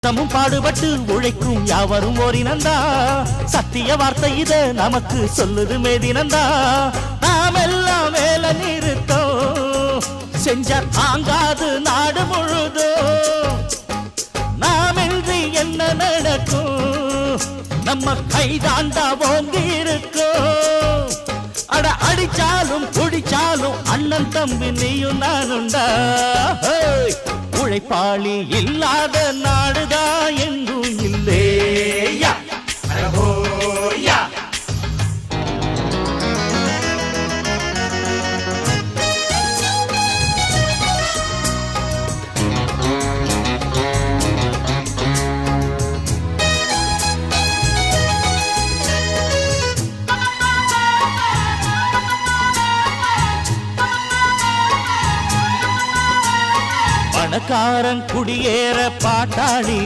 தமும் பாடுபட்டு உழைக்கும் யாவரும் ஓரினந்தா சத்திய வார்த்தை இத நமக்கு சொல்லுது மேதினந்தா நாம் எல்லாம் வேலை நிறுத்தோம் செஞ்ச தாங்காது நாடு முழுதோ நாமின்றி என்ன நடக்கும் நம்ம கைதாண்டா ஓங்கி இருக்கோம் அட அடிச்சாலும் குடிச்சாலும் அண்ணன் தம்பி நீயும் நானுண்டா உழைப்பாளி இல்லாத நாடுதா எங்கும் இல்லேயா பணக்காரன் குடியேற பாட்டாளி